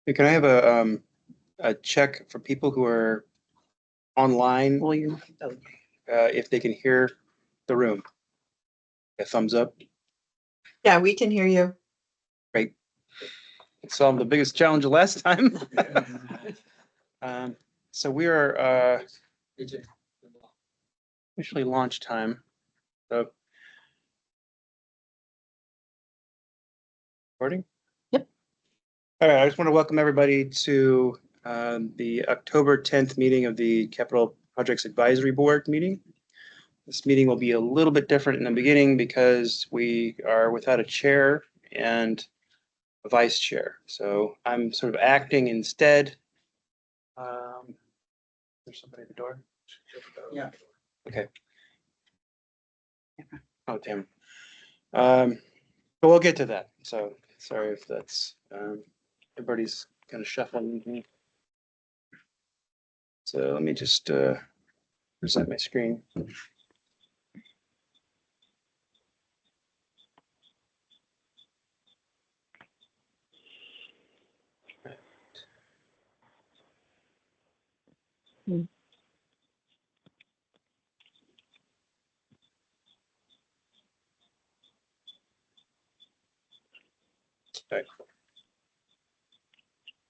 Hey, can I have a check for people who are online, if they can hear the room? A thumbs up. Yeah, we can hear you. Great. Solved the biggest challenge of last time. So we are officially launch time. So recording? Yep. All right, I just want to welcome everybody to the October 10th meeting of the Capital Projects Advisory Board meeting. This meeting will be a little bit different in the beginning because we are without a chair and a vice chair. So I'm sort of acting instead. There's somebody at the door? Yeah. Okay. Oh, damn. But we'll get to that. So sorry if that's, everybody's kind of shuffling. So let me just present my screen.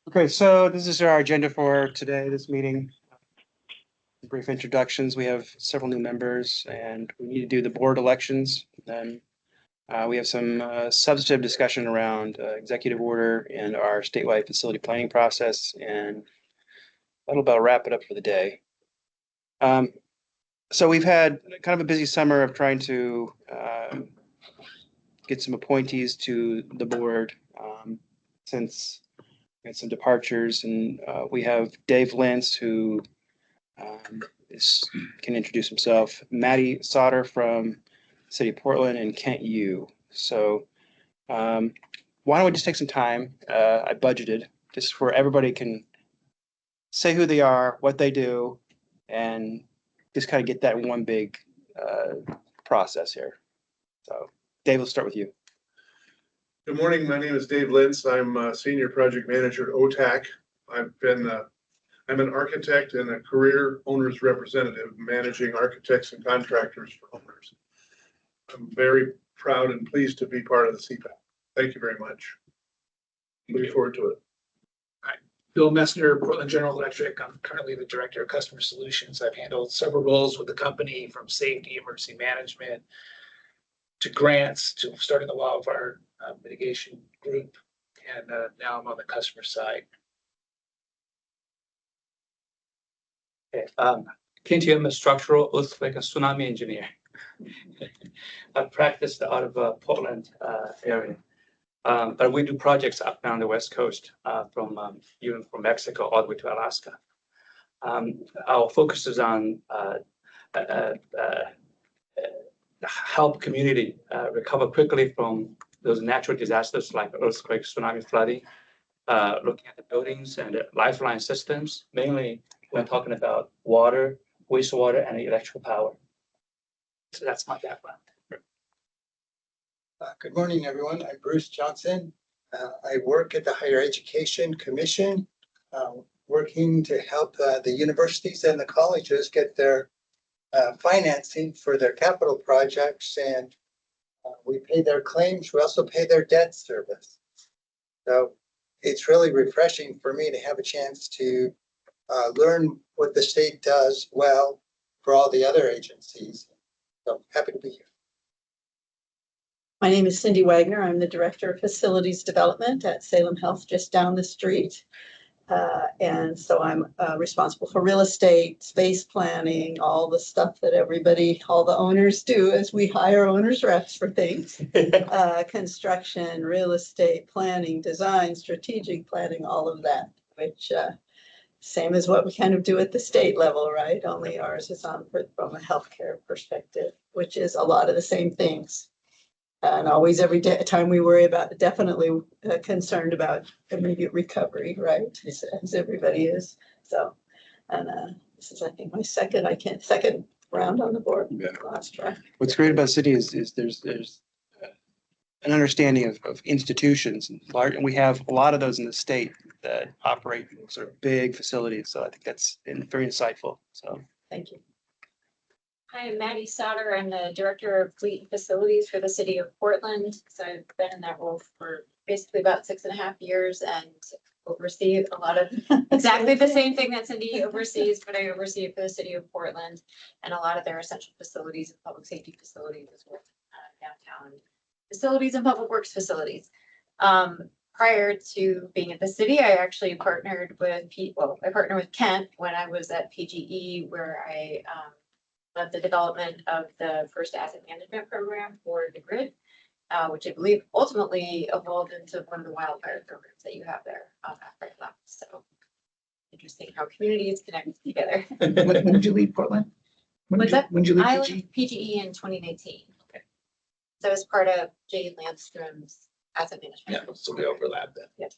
Okay, so this is our agenda for today, this meeting. Brief introductions. We have several new members and we need to do the board elections. Then we have some substantive discussion around executive order and our statewide facility planning process, and that'll about wrap it up for the day. So we've had kind of a busy summer of trying to get some appointees to the board since we had some departures, and we have Dave Lentz, who can introduce himself, Maddie Sauter from the City of Portland, and Kent Yu. So why don't we just take some time? I budgeted just where everybody can say who they are, what they do, and just kind of get that one big process here. So Dave, let's start with you. Good morning. My name is Dave Lentz. I'm a senior project manager at OTAC. I'm an architect and a career owner's representative, managing architects and contractors for owners. I'm very proud and pleased to be part of the CPAB. Thank you very much. Looking forward to it. Hi, Bill Messner, Portland General Electric. I'm currently the Director of Customer Solutions. I've handled several roles with the company, from safety, emergency management, to grants, to starting the wildfire mitigation group. And now I'm on the customer side. Okay, Kent Yu, I'm a structural earthquake and tsunami engineer. I practiced out of Portland area, but we do projects up and down the West Coast, even from Mexico all the way to Alaska. Our focus is on help community recover quickly from those natural disasters like earthquake, tsunami, flooding. Looking at the buildings and the lifeline systems, mainly we're talking about water, wastewater, and electrical power. So that's my background. Good morning, everyone. I'm Bruce Johnson. I work at the Higher Education Commission, working to help the universities and the colleges get their financing for their capital projects, and we pay their claims. We also pay their debt service. So it's really refreshing for me to have a chance to learn what the state does well for all the other agencies. So happy to be here. My name is Cindy Wagner. I'm the Director of Facilities Development at Salem Health, just down the street. And so I'm responsible for real estate, space planning, all the stuff that all the owners do as we hire owners reps for things. Construction, real estate, planning, design, strategic planning, all of that, which same as what we kind of do at the state level, right? Only ours is on from a healthcare perspective, which is a lot of the same things. And always every time we worry about, definitely concerned about immediate recovery, right? As everybody is. So, and this is, I think, my second round on the board. Yeah. Last track. What's great about City is there's an understanding of institutions. And we have a lot of those in the state that operate sort of big facilities. So I think that's been very insightful. So Thank you. Hi, I'm Maddie Sauter. I'm the Director of Fleet and Facilities for the City of Portland. So I've been in that role for basically about 6.5 years and oversee a lot of exactly the same thing that Cindy oversees, but I oversee it for the City of Portland and a lot of their essential facilities and public safety facilities as well, downtown facilities and public works facilities. Prior to being at the city, I actually partnered with I partnered with Kent when I was at PGE, where I led the development of the first asset management program for the grid, which I believe ultimately evolved into one of the wildfire programs that you have there after I left. So interesting how communities connect together. When did you leave Portland? What's that? When did you leave I PG? left PGE in 2019. Okay. So I was part of Jay Landstrom's asset Yeah, management. so we overlapped then.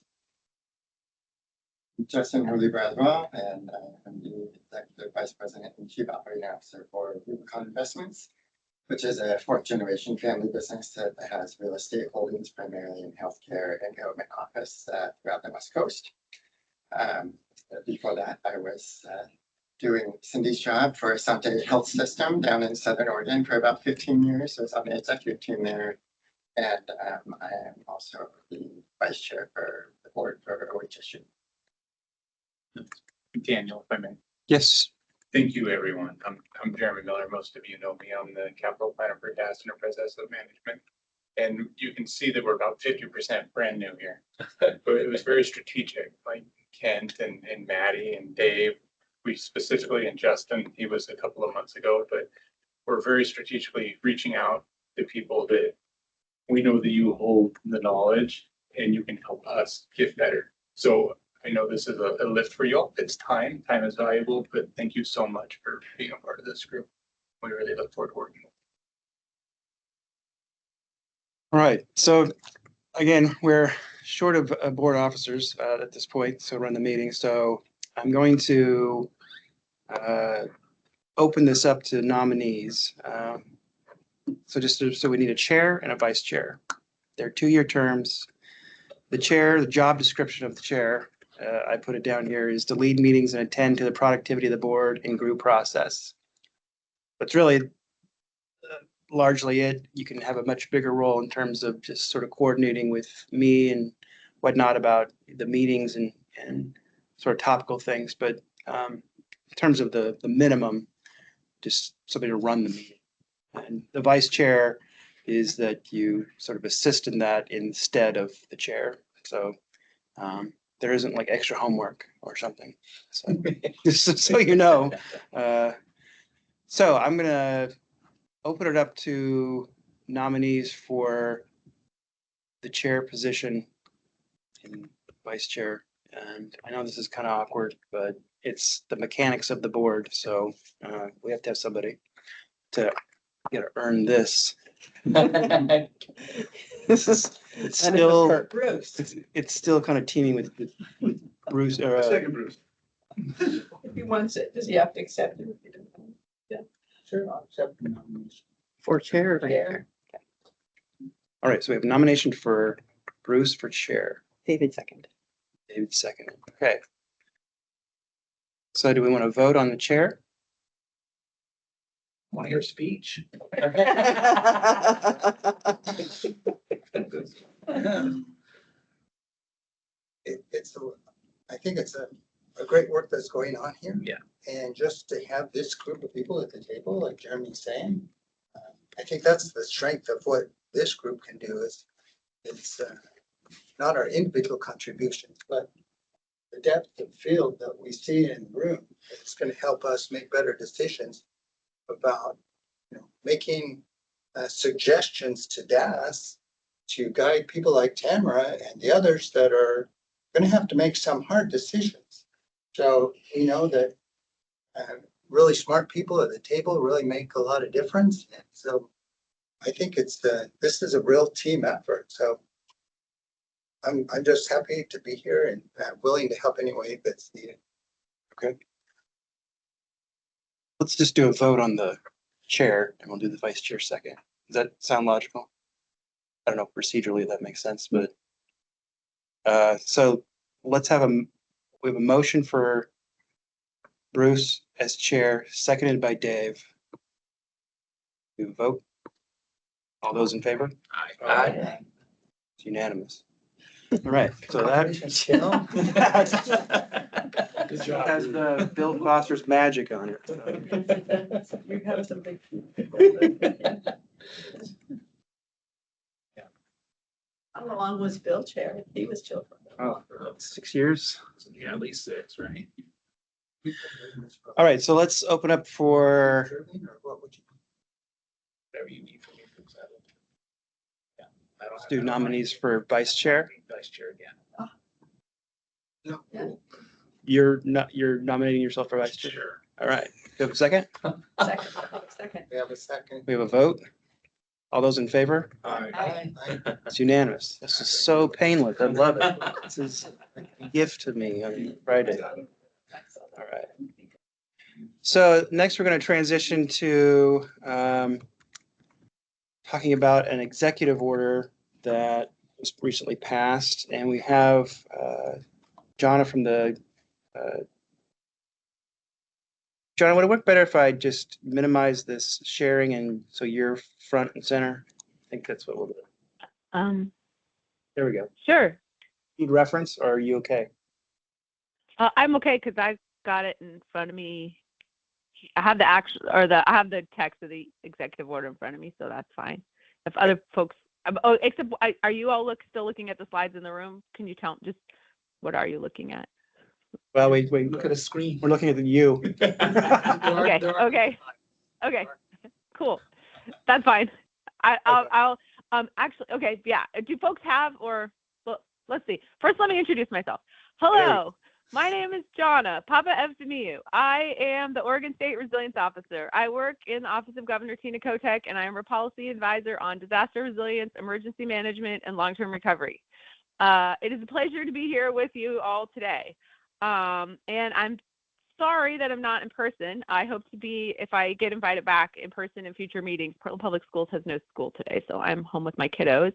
Justin Hurley Bradwell, and I'm the Executive Vice President and Chief Operating Officer for Rubicon Investments, which is a fourth-generation family business that has real estate holdings primarily in healthcare and government office throughout the West Coast. Before that, I was doing Cindy's job for Asante Health System down in Southern Oregon for about 15 years. I was on the executive team there. And I am also the vice chair for the board for OHSU. Daniel, if I may. yes, Thank you, everyone. I'm Jeremy Miller. Most of you know me. I'm the capital planner for DAS Enterprise Asset Management. And you can see that we're about 50% brand new here. But it was very strategic, like Kent and Maddie and Dave. We specifically, and Justin, he was a couple of months ago, but we're very strategically reaching out to people that we know that you hold the knowledge and you can help us get better. So I know this is a lift for you all. It's time. Time is valuable, but thank you so much for being a part of this group. We really look forward to working with all right. So again, we're short of board officers at this point, so run the meeting. So I'm going to open this up to nominees. So we need a chair and a vice chair. They're 2-year terms. The chair, the job description of the chair, I put it down here, is to lead meetings and attend to the productivity of the board and group process. That's really largely it. You can have a much bigger role in terms of just sort of coordinating with me and whatnot about the meetings and sort of topical things. But in terms of the minimum, just somebody to run the meeting. And the vice chair is that you sort of assist in that instead of the chair. So there isn't like extra homework or something. So just so you know. So I'm gonna open it up to nominees for the chair position and vice chair. And I know this is kind of awkward, but it's the mechanics of the board. So we have to have somebody to earn this. This is it's still Bruce, it's still kind of teeming with Bruce. Second, Bruce. if he wants it, does he have to accept it? Sure, I'll accept the nomination. For chair, Chair. All right, so we have a nomination for Bruce for chair. David second. David second. Okay. So do we want to vote on the chair? Want to hear a speech? I think it's a great work that's going on here. Yeah. And just to have this group of people at the table, like Jeremy's saying, I think that's the strength of what this group can do is it's not our individual contributions, but the depth of field that we see in the room. It's going to help us make better decisions about, making suggestions to DAS to guide people like Tamara and the others that are going to have to make some hard decisions. So we know that really smart people at the table really make a lot of difference. And so I think this is a real team effort. So I'm just happy to be here and willing to help any way that's needed. Okay. Let's just do a vote on the chair and we'll do the vice chair second. Does that sound logical? I don't know, procedurally that makes sense, but so let's have we have a motion for Bruce as chair, seconded by Dave. We vote. All those in favor? Aye. It's unanimous. All right, so that Congratulations, Jill. Good job. has the Bill Foster's magic on it. You have some big. How long was Bill chair? He was chair for. Oh, 6 years. Yeah, at least 6, right? All right, so let's open up for, Serving, or what would you? Whatever you need from me. Yeah. I don't let's have- do nominees for vice chair. Vice chair again. No. You're nominating yourself for vice chair. Sure. All right, do you have a second? Second. We have a second. We have a vote. All those in favor? Aye. It's unanimous. This is so painless. I love it. This is a gift to me on Friday. All right. So next we're going to transition to talking about an executive order that was recently passed, and we have Jonna from the Jonna, would it work better if I just minimize this sharing and so you're front and center? I think that's what we'll do. There we go. Sure. Need reference or are you okay? I'm okay because I've got it in front of me. I have I have the text of the executive order in front of me, so that's fine. If other folks, except are you all still looking at the slides in the room? Can you tell just what are you looking at? Well, we Look at a screen. we're looking at you. Okay. Cool. That's fine. I'll actually, okay, yeah. Do folks have, well, let's see. First, let me introduce myself. Hello, my name is Jonna Papa Evsemiou. I am the Oregon State Resilience Officer. I work in the Office of Governor Tina Kotek, and I am a policy advisor on disaster resilience, emergency management, and long-term recovery. It is a pleasure to be here with you all today. And I'm sorry that I'm not in person. I hope to be, if I get invited back in person in future meetings. Portland Public Schools has no school today, so I'm home with my kiddos.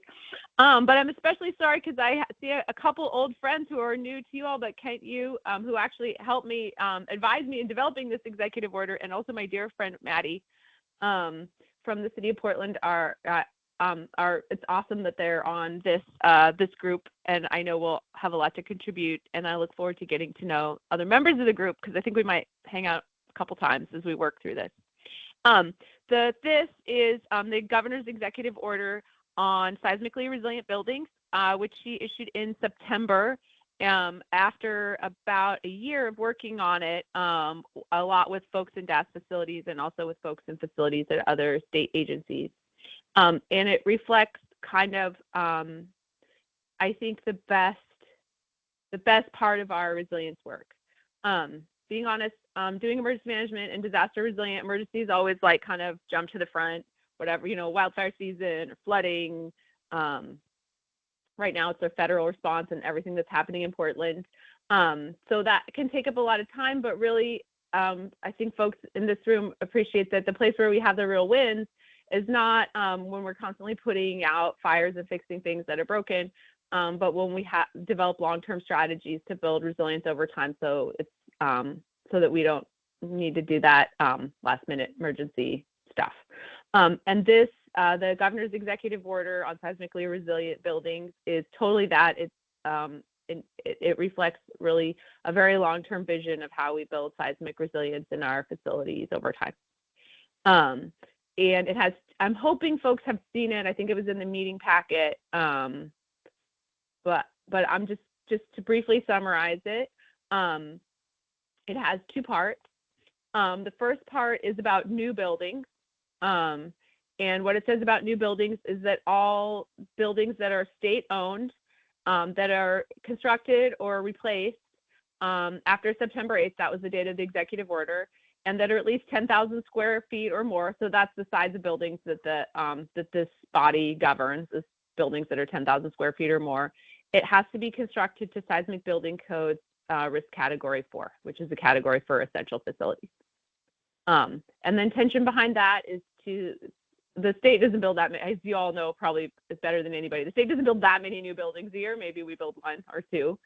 But I'm especially sorry because I see a couple old friends who are new to you all, but Kent Yu, who actually helped me, advise me in developing this executive order, and also my dear friend Maddie from the city of Portland it's awesome that they're on this group, and I know we'll have a lot to contribute, and I look forward to getting to know other members of the group because I think we might hang out a couple times as we work through this. This is the governor's executive order on seismically resilient buildings, which she issued in September after about a year of working on it, a lot with folks in DAS facilities and also with folks in facilities at other state agencies. And it reflects kind of, I think, the best part of our resilience work. Being honest, doing emergency management and disaster resilient emergencies always like kind of jump to the front, whatever, wildfire season or flooding. Right now it's a federal response and everything that's happening in Portland. So that can take up a lot of time, but really, I think folks in this room appreciate that the place where we have the real wins is not when we're constantly putting out fires and fixing things that are broken, but when we develop long-term strategies to build resilience over time, so it's so that we don't need to do that last-minute emergency stuff. And this, the governor's executive order on seismically resilient buildings, is totally that. It reflects really a very long-term vision of how we build seismic resilience in our facilities over time. And it has, I'm hoping folks have seen it. I think it was in the meeting packet. But I'm just to briefly summarize it. It has two parts. The first part is about new buildings. And what it says about new buildings is that all buildings that are state-owned, that are constructed or replaced after September 8th, that was the date of the executive order, and that are at least 10,000 square feet or more. So that's the size of buildings that that this body governs, is buildings that are 10,000 square feet or more. It has to be constructed to seismic building codes risk category 4, which is the category for essential facilities. And the intention behind that is to the state doesn't build that many, as you all know, probably is better than anybody. The state doesn't build that many new buildings a year. Maybe we build one or two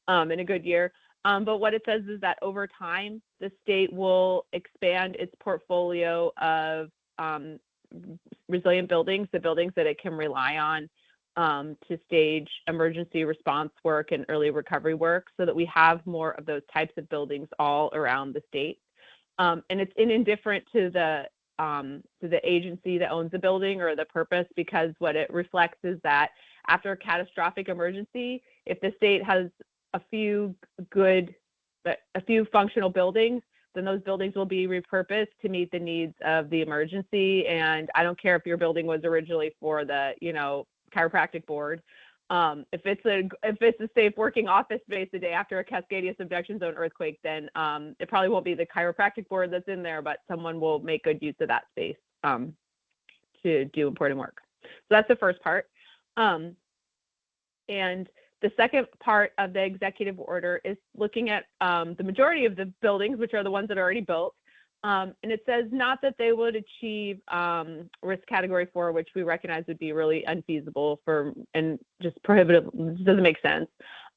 in a good year. But what it says is that over time, the state will expand its portfolio of resilient buildings, the buildings that it can rely on to stage emergency response work and early recovery work, so that we have more of those types of buildings all around the state. And it's indifferent to the agency that owns the building or the purpose, because what it reflects is that after a catastrophic emergency, if the state has a few functional buildings, then those buildings will be repurposed to meet the needs of the emergency. And I don't care if your building was originally for the, chiropractic board. If it's a safe working office space the day after a Cascadia subduction zone earthquake, then it probably won't be the chiropractic board that's in there, but someone will make good use of that space to do important work. So that's the first part. And the second part of the executive order is looking at the majority of the buildings, which are the ones that are already built. And it says not that they would achieve risk category 4, which we recognize would be really unfeasible and just prohibitive, doesn't make sense.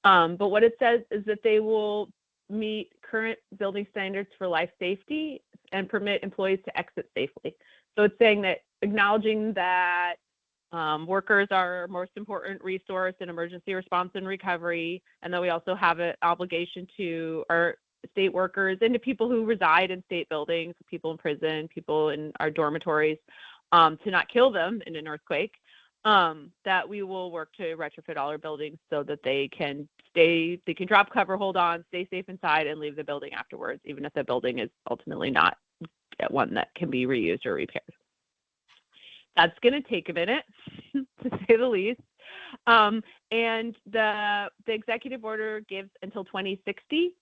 But what it says is that they will meet current building standards for life safety and permit employees to exit safely. So it's saying that acknowledging that workers are our most important resource in emergency response and recovery, and that we also have an obligation to our state workers and to people who reside in state buildings, people in prison, people in our dormitories, to not kill them in an earthquake, that we will work to retrofit all our buildings so that they can drop cover, hold on, stay safe inside, and leave the building afterwards, even if the building is ultimately not one that can be reused or repaired. That's going to take a minute, to say the least. And the executive order gives until 2060.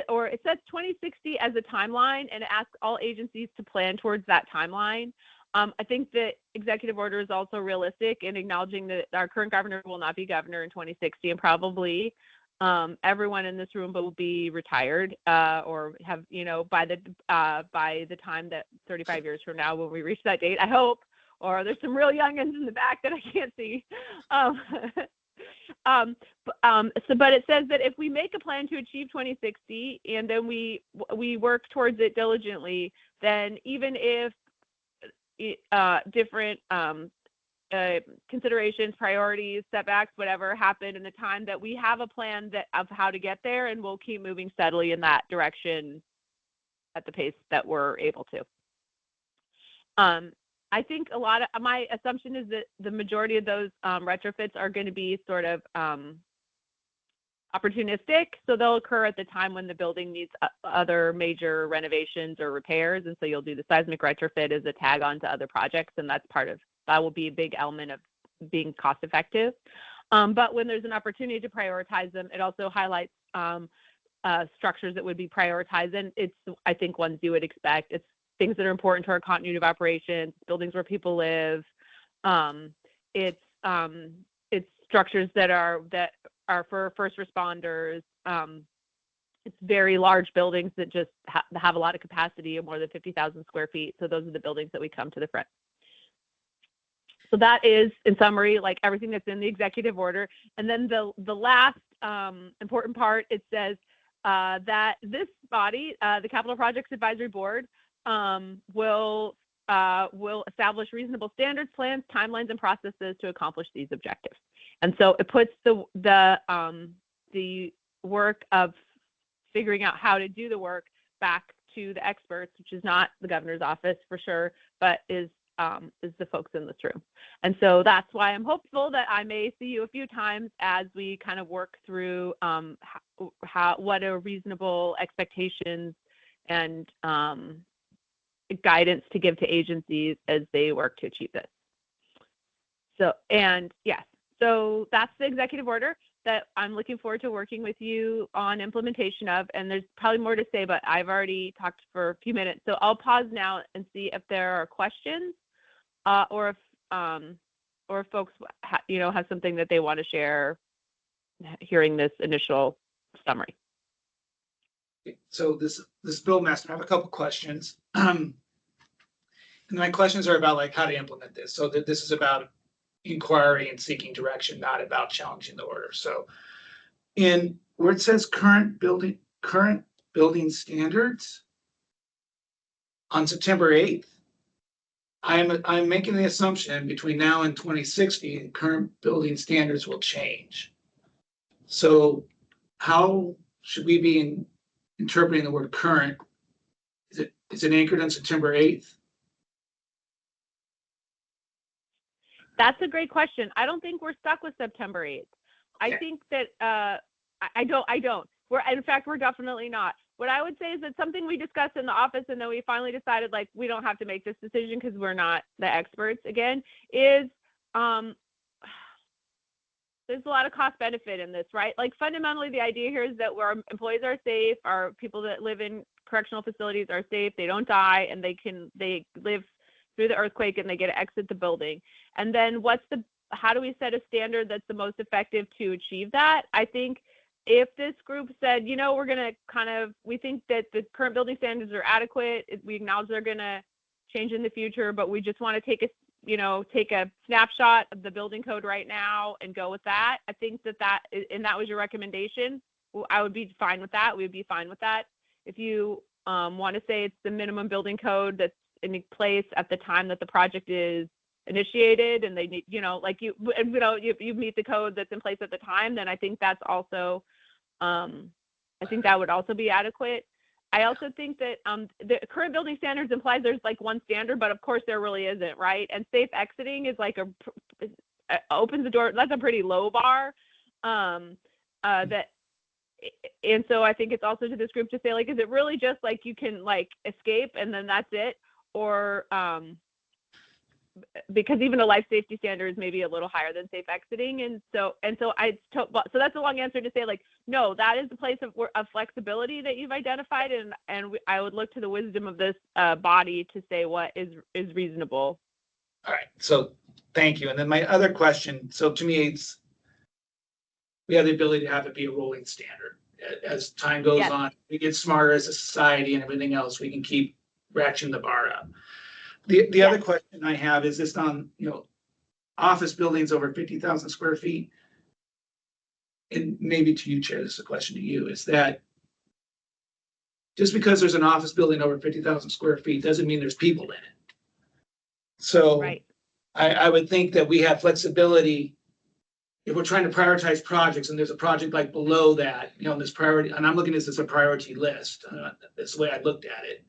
Or it says 2060 as a timeline, and it asks all agencies to plan towards that timeline. I think the executive order is also realistic in acknowledging that our current governor will not be governor in 2060, and probably everyone in this room will be retired or have, by the time that 35 years from now, when we reach that date, I hope, or there's some real youngins in the back that I can't see. But it says that if we make a plan to achieve 2060 and then we work towards it diligently, then even if different considerations, priorities, setbacks, whatever happen in the time, that we have a plan of how to get there, and we'll keep moving steadily in that direction at the pace that we're able to. I think a lot of my assumption is that the majority of those retrofits are going to be sort of opportunistic. So they'll occur at the time when the building needs other major renovations or repairs. And so you'll do the seismic retrofit as a tag on to other projects. And that will be a big element of being cost effective. But when there's an opportunity to prioritize them, it also highlights structures that would be prioritized. And it's, I think, ones you would expect. It's things that are important to our continuity of operations, buildings where people live. It's structures that are for first responders. It's very large buildings that just have a lot of capacity of more than 50,000 square feet. So those are the buildings that we come to the front. So that is, in summary, like everything that's in the executive order. And then the last important part, it says that this body, the Capital Projects Advisory Board, will establish reasonable standards, plans, timelines, and processes to accomplish these objectives. And so it puts the work of figuring out how to do the work back to the experts, which is not the governor's office for sure, but is the folks in this room. And so that's why I'm hopeful that I may see you a few times as we kind of work through what are reasonable expectations and guidance to give to agencies as they work to achieve this. So that's the executive order that I'm looking forward to working with you on implementation of. And there's probably more to say, but I've already talked for a few minutes. So I'll pause now and see if there are questions or if folks have something that they want to share hearing this initial summary. So this Bill Master, I have a couple questions. And my questions are about like how to implement this. So that this is about inquiry and seeking direction, not about challenging the order. So in where it says current building standards on September 8th, I'm making the assumption between now and 2060, current building standards will change. So how should we be interpreting the word current? Is it anchored on September 8th? That's a great question. I don't think we're stuck with September 8th. I Okay. think that I don't. In fact, we're definitely not. What I would say is that something we discussed in the office and then we finally decided like we don't have to make this decision because we're not the experts again, is there's a lot of cost benefit in this, right? Like fundamentally the idea here is that our employees are safe, our people that live in correctional facilities are safe, they don't die, and they live through the earthquake and they get to exit the building. And then how do we set a standard that's the most effective to achieve that? I think if this group said, you know, we think that the current building standards are adequate, we acknowledge they're going to change in the future, but we just want to take a snapshot of the building code right now and go with that. I think that was your recommendation. I would be fine with that. We would be fine with that. If you want to say it's the minimum building code that's in place at the time that the project is initiated and they need, you meet the code that's in place at the time, then I think that's also, I think that would also be adequate. I also think that the current building standards implies there's like one standard, but of course there really isn't, right? And safe exiting is like opens the door. That's a pretty low bar. And so I think it's also to this group to say, like, is it really just like you can like escape and then that's it? Or because even the life safety standards may be a little higher than safe exiting. So that's a long answer to say, like, no, that is the place of flexibility that you've identified. And I would look to the wisdom of this body to say what is reasonable. All right. So thank you. And then my other question. So to me, we have the ability to have it be a rolling standard. As time goes Yes. on, we get smarter as a society and everything else, we can keep ratcheting the bar up. The other question I have is this on, office buildings over 50,000 square feet. And maybe to you, Chair, this is a question to you, is that just because there's an office building over 50,000 square feet doesn't mean there's people in it. So Right. I would think that we have flexibility if we're trying to prioritize projects and there's a project like below that, this priority, and I'm looking at this as a priority list. That's the way I looked at it,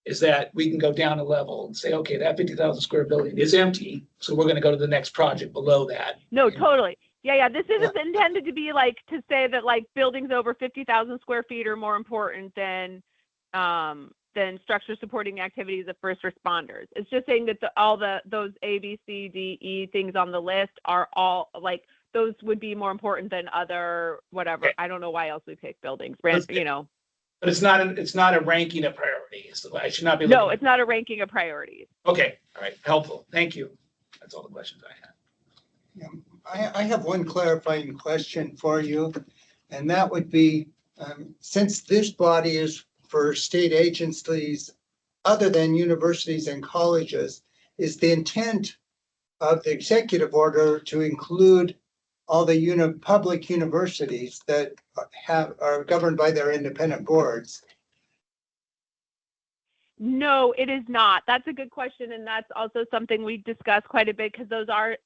is that we can go down a level and say, okay, that 50,000 square building is empty. So we're going to go to the next project below that. No, totally. Yeah. This isn't intended to be like to say that like buildings over 50,000 square feet are more important than structure supporting activities of first responders. It's just saying that those A, B, C, D, E things on the list are all like those would be more important than other whatever. Okay. I don't know why else we pick buildings. But it's not a ranking of priorities. I should not be. No, it's not a ranking of priorities. Okay. All right. Helpful. Thank you. That's all the questions I had. I have one clarifying question for you, and that would be, since this body is for state agencies other than universities and colleges, is the intent of the executive order to include all the public universities that are governed by their independent boards? No, it is not. That's a good question. And that's also something we discuss quite a bit because those are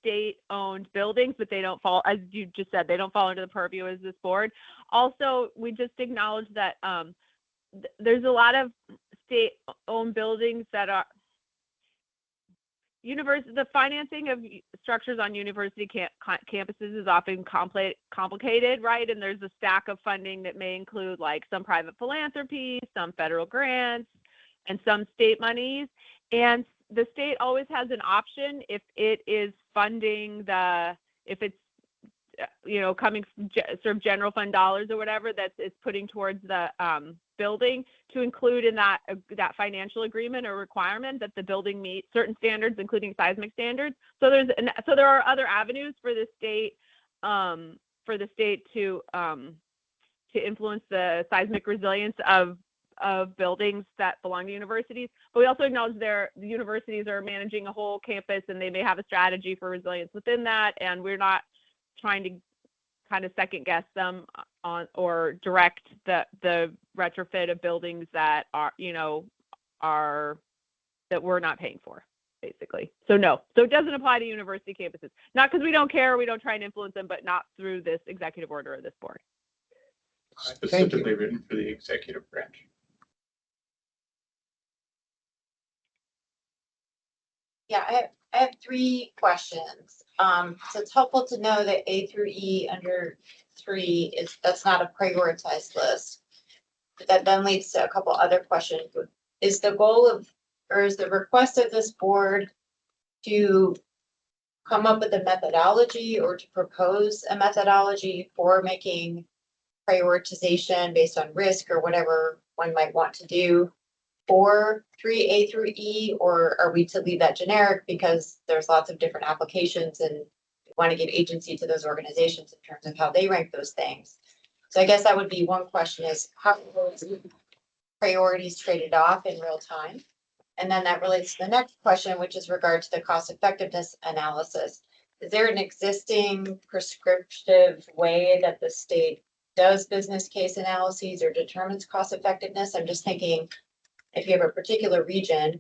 state-owned buildings, but they don't fall, as you just said, they don't fall under the purview of this board. Also, we just acknowledge that there's a lot of state-owned buildings that are the financing of structures on university campuses is often complicated, right? And there's a stack of funding that may include like some private philanthropy, some federal grants, and some state monies. And the state always has an option if it is funding if it's coming from sort of general fund dollars or whatever that it's putting towards the building, to include in that financial agreement or requirement that the building meet certain standards, including seismic standards. So there are other avenues for the state to influence the seismic resilience of of buildings that belong to universities, but we also acknowledge the universities are managing a whole campus and they may have a strategy for resilience within that, and we're not trying to kind of second guess them on or direct the retrofit of buildings that are, you know, are that we're not paying for, basically. So no, so it doesn't apply to university campuses. Not because we don't care, we don't try and influence them, but not through this executive order of this board. Specifically written for the executive branch. Yeah, I have three questions. So it's helpful to know that A through E under 3 that's not a prioritized list. But that then leads to a couple other questions. Is the goal of, or is the request of this board to come up with a methodology or to propose a methodology for making prioritization based on risk or whatever one might want to do for 3A through E, or are we to leave that generic because there's lots of different applications and we want to give agency to those organizations in terms of how they rank those things? So I guess that would be one question, is how are those priorities traded off in real time? And then that relates to the next question, which is regard to the cost effectiveness analysis. Is there an existing prescriptive way that the state does business case analyses or determines cost effectiveness? I'm just thinking, if you have a particular region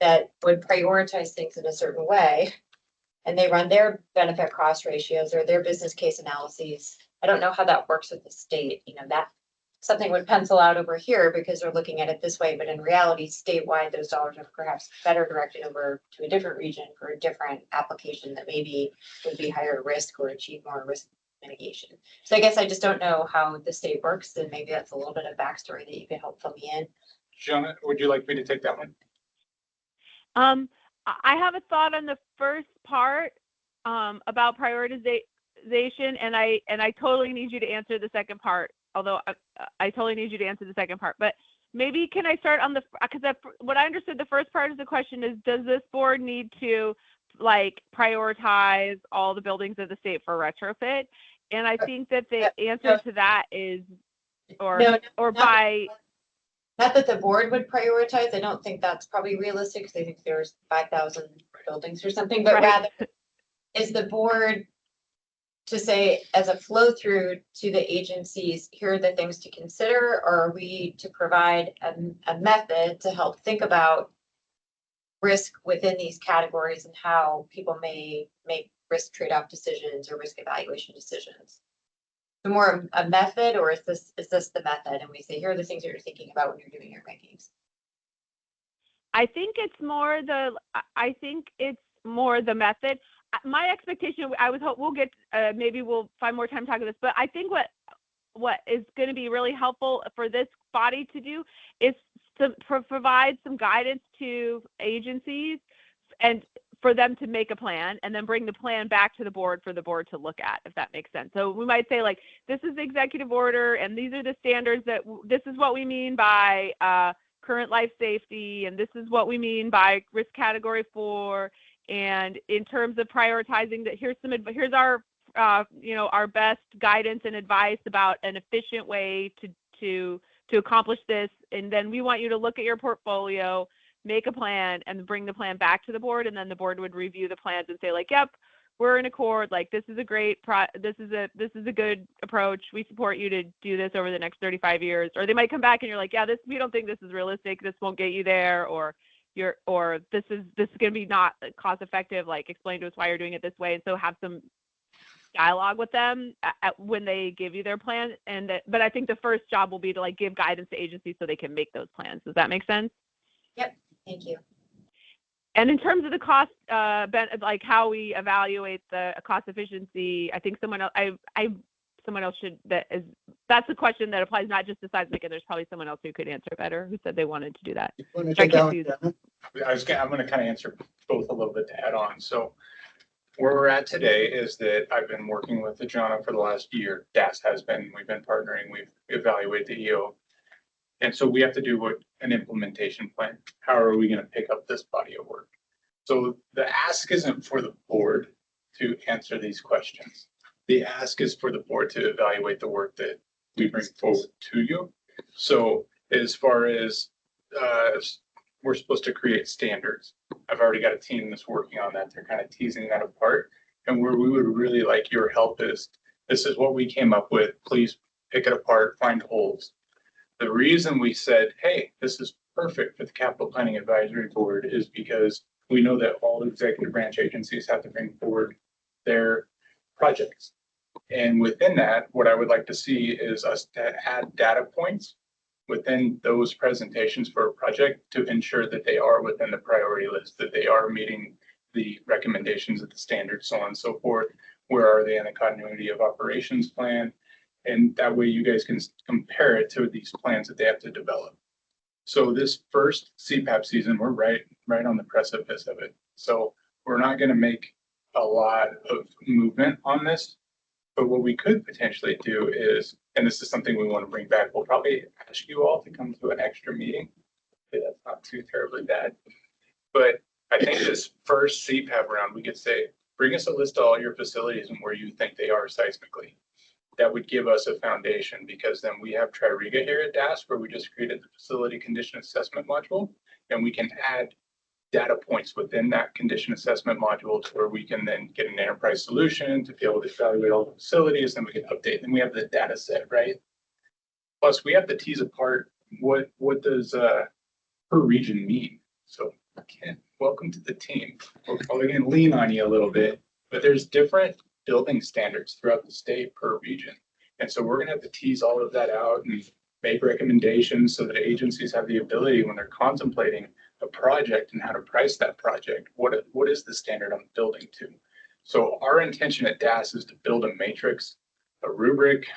that would prioritize things in a certain way, and they run their benefit cost ratios or their business case analyses, I don't know how that works with the state. You know, that something would pencil out over here because they're looking at it this way, but in reality, statewide, those dollars are perhaps better directed over to a different region for a different application that maybe would be higher risk or achieve more risk mitigation. So I guess I just don't know how the state works, and maybe that's a little bit of backstory that you could help fill me in. Jonah, would you like me to take that one? I have a thought on the first part about prioritization, and I totally need you to answer the second part. Although I totally need you to answer the second part, but maybe can I start on the, because what I understood the first part of the question is, does this board need to like prioritize all the buildings of the state for retrofit? And I think that the answer to that is, or by. Not that the board would prioritize. I don't think that's probably realistic because I think there's 5,000 buildings or something, but rather is the board to say as a flow through to the agencies, here are the things to consider, or are we to provide a method to help think about risk within these categories and how people may make risk trade-off decisions or risk evaluation decisions? More a method, or is this the method? And we say, here are the things that you're thinking about when you're doing your rankings. I think it's more the method. My expectation, I was hope we'll get, maybe we'll find more time to talk about this, but I think what is going to be really helpful for this body to do is to provide some guidance to agencies and for them to make a plan and then bring the plan back to the board for the board to look at, if that makes sense. So we might say, like, this is the executive order and these are the standards that this is what we mean by current life safety, and this is what we mean by risk category 4. And in terms of prioritizing that, here's our our best guidance and advice about an efficient way to accomplish this. And then we want you to look at your portfolio, make a plan, and bring the plan back to the board. And then the board would review the plans and say, like, yep, we're in accord. Like, this is a great this is a good approach. We support you to do this over the next 35 years. Or they might come back and you're like, yeah, we don't think this is realistic. This won't get you there. Or this is going to be not cost effective. Like, explain to us why you're doing it this way. And so have some dialogue with them when they give you their plan. But I think the first job will be to like give guidance to agencies so they can make those plans. Does that make sense? Yep. Thank you. And in terms of the cost, like how we evaluate the cost efficiency, I think someone else should. That's a question that applies not just to seismic, and there's probably someone else who could answer better, who said they wanted to do that. I'm going to kind of answer both a little bit to add on. So where we're at today is that I've been working with the Jana for the last year. DAS has been. We've been partnering. We've evaluated the EO. And so we have to do an implementation plan. How are we going to pick up this body of work? So the ask isn't for the board to answer these questions. The ask is for the board to evaluate the work that we bring forward to you. So as far as we're supposed to create standards. I've already got a team that's working on that. They're kind of teasing that apart. And where we would really like your help is, this is what we came up with. Please pick it apart, find holes. The reason we said, hey, this is perfect for the Capital Planning Advisory Board is because we know that all executive branch agencies have to bring forward their projects. And within that, what I would like to see is us to add data points within those presentations for a project to ensure that they are within the priority list, that they are meeting the recommendations of the standards, so on and so forth. Where are they in the continuity of operations plan? And that way you guys can compare it to these plans that they have to develop. So this first CPAB season, we're right on the precipice of it. So we're not going to make a lot of movement on this. But what we could potentially do is, and this is something we want to bring back, we'll probably ask you all to come to an extra meeting. That's not too terribly bad. But I think this first CPAB round, we could say, bring us a list of all your facilities and where you think they are seismically. That would give us a foundation, because then we have Tririga here at DAS, where we just created the facility condition assessment module, and we can add data points within that condition assessment module to where we can then get an enterprise solution to be able to evaluate all the facilities, and we can update. And we have the data set, right? Plus, we have to tease apart what does per region mean. So, Ken, welcome to the team. We're probably going to lean on you a little bit, but there's different building standards throughout the state per region. And so we're going to have to tease all of that out and make recommendations so that agencies have the ability, when they're contemplating a project and how to price that project, what is the standard I'm building to? So our intention at DAS is to build a matrix, a rubric,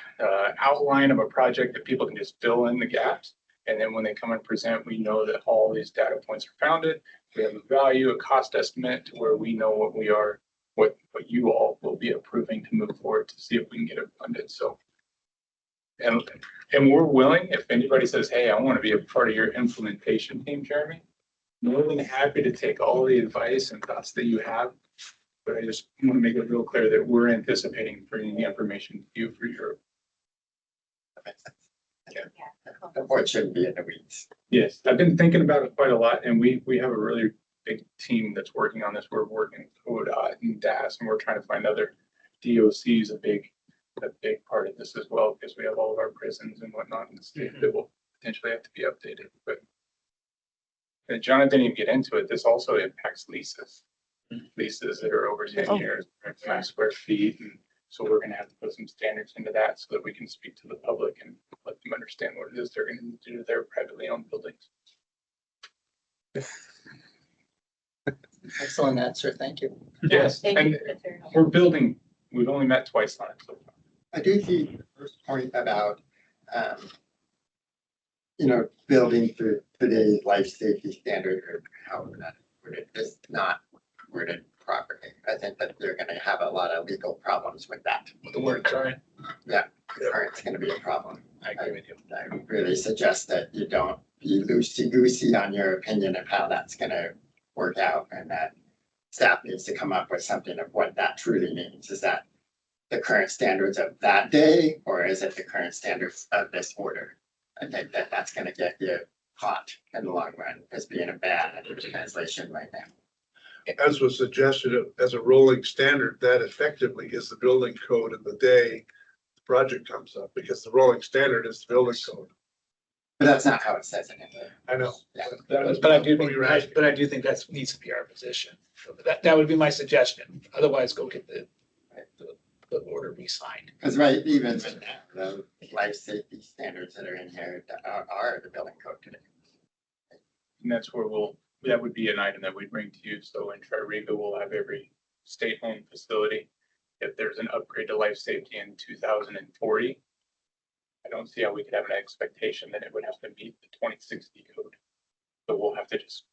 outline of a project that people can just fill in the gaps. And then when they come and present, we know that all these data points are founded. We have a value, a cost estimate to where we know what we are, what you all will be approving to move forward to see if we can get it funded. So, and we're willing, if anybody says, hey, I want to be a part of your implementation team, Jeremy, more than happy to take all the advice and thoughts that you have. But I just want to make it real clear that we're anticipating bringing the information to you for your. That makes sense. The board shouldn't be in the weeds. Yes, I've been thinking about it quite a lot, and we have a really big team that's working on this. We're working with ODOT and DAS, and we're trying to find other DOCs, a big part of this as well, because we have all of our prisons and whatnot in the state that will potentially have to be updated. But John didn't even get into it. This also impacts leases. Leases that are over 10 years, 5 square feet. And so we're going to have to put some standards into that so that we can speak to the public and let them understand what it is they're going to do to their privately owned buildings. Excellent answer. Thank you. Yes, Thank and you. That's very helpful. we're building, we've only met twice on it so far. I do see the first point about, building to today's life safety standard, or however that worded, is not worded properly. I think that you're going to have a lot of legal problems with that. The word current. Yeah, current's going to be a problem. I agree with you. I would really suggest that you don't be loosey-goosey on your opinion of how that's going to work out, and that staff needs to come up with something of what that truly means. Is that the current standards of that day, or is it the current standards of this order? I think that that's going to get you caught in the long run as being a bad translation right now. As was suggested, as a rolling standard, that effectively is the building code of the day the project comes up, because the rolling standard is the building code. But that's not how it says it in there. I know. Yeah. But I do what think, you're asking. but I do think that needs to be our position. So that would be my suggestion. Otherwise, go get the order re-signed. Because right, even with that, the life safety standards that are in here are the building code today. And that's where that would be an item that we bring to you. So in Tririga, we'll have every state-owned facility. If there's an upgrade to life safety in 2040, I don't see how we could have an expectation that it would have to meet the 2060 code. But we'll have to just,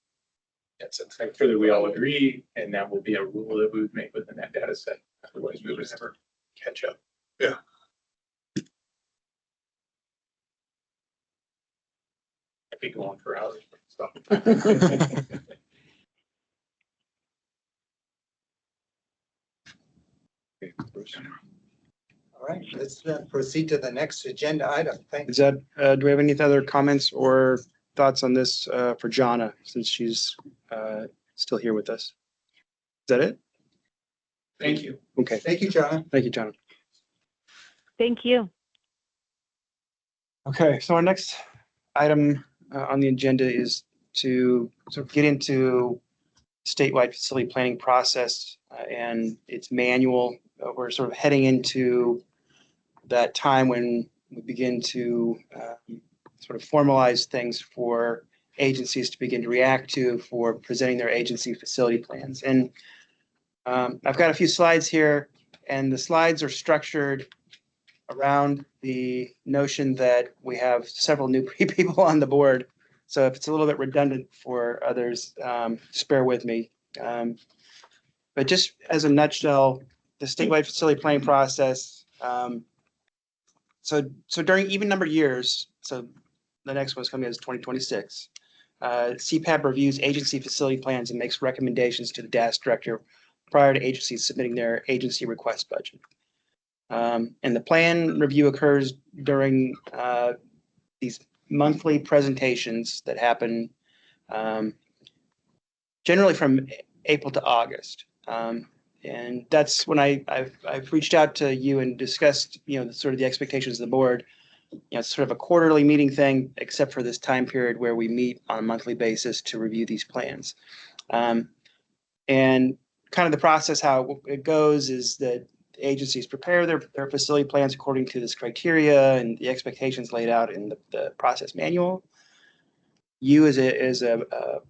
make sure that we all agree, and that will be a rule that we would make within that data set. Otherwise, we would never catch up. Yeah. I'd be going for hours. So. All right, let's proceed to the next agenda item. Thank Is that, do we have any other comments or thoughts on this for Jonna, since she's still here with us? Is that it? Thank you. Okay, Thank you, John. thank you, Jonna. Thank you. Okay, so our next item on the agenda is to sort of get into statewide facility planning process and its manual. We're sort of heading into that time when we begin to sort of formalize things for agencies to begin to react to for presenting their agency facility plans. And I've got a few slides here, and the slides are structured around the notion that we have several new people on the board. So if it's a little bit redundant for others, just bear with me. But just as a nutshell, the statewide facility planning process. So during even numbered years, so the next one's coming as 2026, CPAB reviews agency facility plans and makes recommendations to the DAS director prior to agencies submitting their agency request budget. And the plan review occurs during these monthly presentations that happen generally from April to August. And that's when I've reached out to you and discussed, sort of the expectations of the board. It's sort of a quarterly meeting thing, except for this time period where we meet on a monthly basis to review these plans. And kind of the process, how it goes is that agencies prepare their facility plans according to this criteria and the expectations laid out in the process manual. You as a